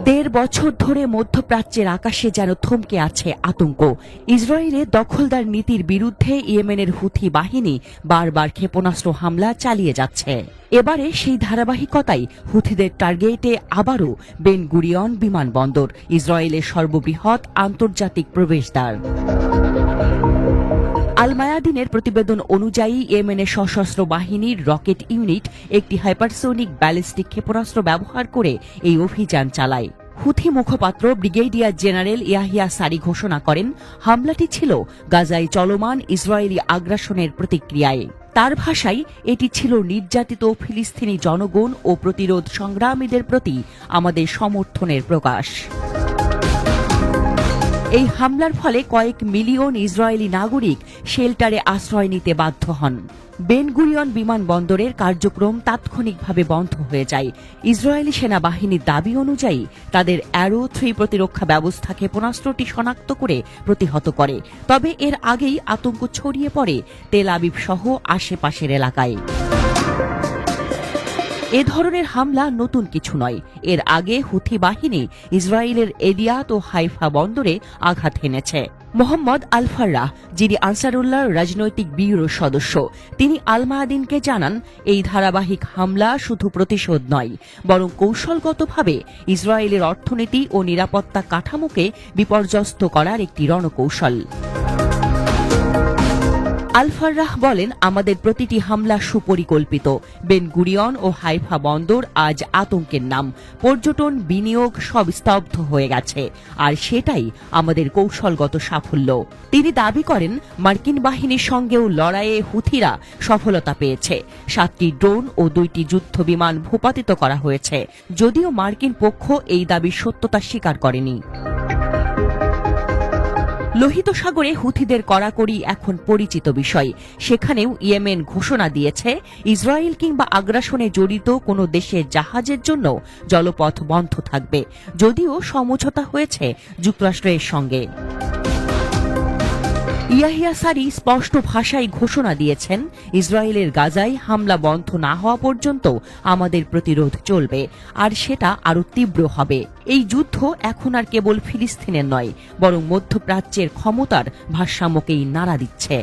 দেড় বছর ধরে মধ্যপ্রাচ্যের আকাশে যেন থমকে আছে আতঙ্ক। ইসরায়েলের দখলদার নীতির বিরুদ্ধে ইয়েমেনের হুথি বাহিনী বারবার ক্ষেপণাস্ত্র হামলা চালিয়ে যাচ্ছে। এবারে সেই ধারাবাহিকতাই হুথিদের টার্গেটে আবারও বেন গুরিয়ন বিমানবন্দর, ইসরায়েলের সর্ববৃহৎ আন্তর্জাতিক প্রবেশদ্বার। আল মায়াদিনের প্রতিবেদন অনুযায়ী ইয়েমেনের সশস্ত্র বাহিনীর রকেট ইউনিট একটি হাইপারসোনিক ব্যালিস্টিক ক্ষেপণাস্ত্র ব্যবহার করে এই অভিযান চালায়। হুথি মুখপাত্র ব্রিগেডিয়ার জেনারেল ইয়াহিয়া সারি ঘোষণা করেন, হামলাটি ছিল গাজায় চলমান ইসরায়েলি আগ্রাসনের প্রতিক্রিয়ায়। তার ভাষায়, এটি ছিল নির্যাতিত ফিলিস্তিনি জনগণ ও প্রতিরোধ সংগ্রামীদের প্রতি আমাদের সমর্থনের প্রকাশ। এই হামলার ফলে কয়েক মিলিয়ন ইসরায়েলি নাগরিক শেল্টারে আশ্রয় নিতে বাধ্য হন। বেন গুরিয়ন বিমানবন্দরের কার্যক্রম তাৎক্ষণিকভাবে বন্ধ হয়ে যায়। ইসরায়েলি সেনাবাহিনীর দাবি অনুযায়ী তাদের অ্যারো 3 প্রতিরক্ষা ব্যবস্থা ক্ষেপণাস্ত্রটি শনাক্ত করে প্রতিহত করে। তবে এর আগেই আতঙ্ক ছড়িয়ে পড়ে তেল আবিব সহ আশেপাশের এলাকায়। এ ধরনের হামলা নতুন কিছু নয়। এর আগে হুথি বাহিনী ইসরায়েলের এদিয়াত ও হাইফা বন্দরে আঘাত হেনেছে। মোহাম্মদ আল ফাররাহ, যিনি আনসারুল্লাহর রাজনৈতিক ব্যুরোর সদস্য, তিনি আল মায়াদিনকে জানান, এই ধারাবাহিক হামলা শুধু প্রতিশোধ নয়, বরং কৌশলগতভাবে ইসরায়েলের অর্থনীতি ও নিরাপত্তা কাঠামোকে বিপর্যস্ত করার একটি রণকৌশল। আল ফাররাহ বলেন, আমাদের প্রতিটি হামলা সুপরিকল্পিত। বেন গুরিয়ন ও হাইফা বন্দর আজ আতঙ্কের নাম। পর্যটন, বিনিয়োগ সব স্তব্ধ হয়ে গেছে, আর সেটাই আমাদের কৌশলগত সাফল্য। তিনি দাবি করেন, মার্কিন বাহিনীর সঙ্গেও লড়াইয়ে হুথিরা সফলতা পেয়েছে। 7টি ড্রোন ও 2টি যুদ্ধ বিমান ভূপাতিত করা হয়েছে, যদিও মার্কিন পক্ষ এই দাবির সত্যতা স্বীকার করেনি। লোহিত সাগরে হুথিদের কড়াকড়ি এখন পরিচিত বিষয়। সেখানেও ইয়েমেন ঘোষণা দিয়েছে, ইসরায়েল কিংবা আগ্রাসনে জড়িত কোনো দেশের জাহাজের জন্য জলপথ বন্ধ থাকবে, যদিও সমঝোতা হয়েছে যুক্তরাষ্ট্রের সঙ্গে। ইয়াহিয়া সারি স্পষ্ট ভাষায় ঘোষণা দিয়েছেন, ইসরায়েলের গাজায় হামলা বন্ধ না হওয়া পর্যন্ত আমাদের প্রতিরোধ চলবে, আর সেটা আরও তীব্র হবে। এই যুদ্ধ এখন আর কেবল ফিলিস্তিনের নয়, বরং মধ্যপ্রাচ্যের ক্ষমতার ভারসাম্যকেই নাড়া দিচ্ছে।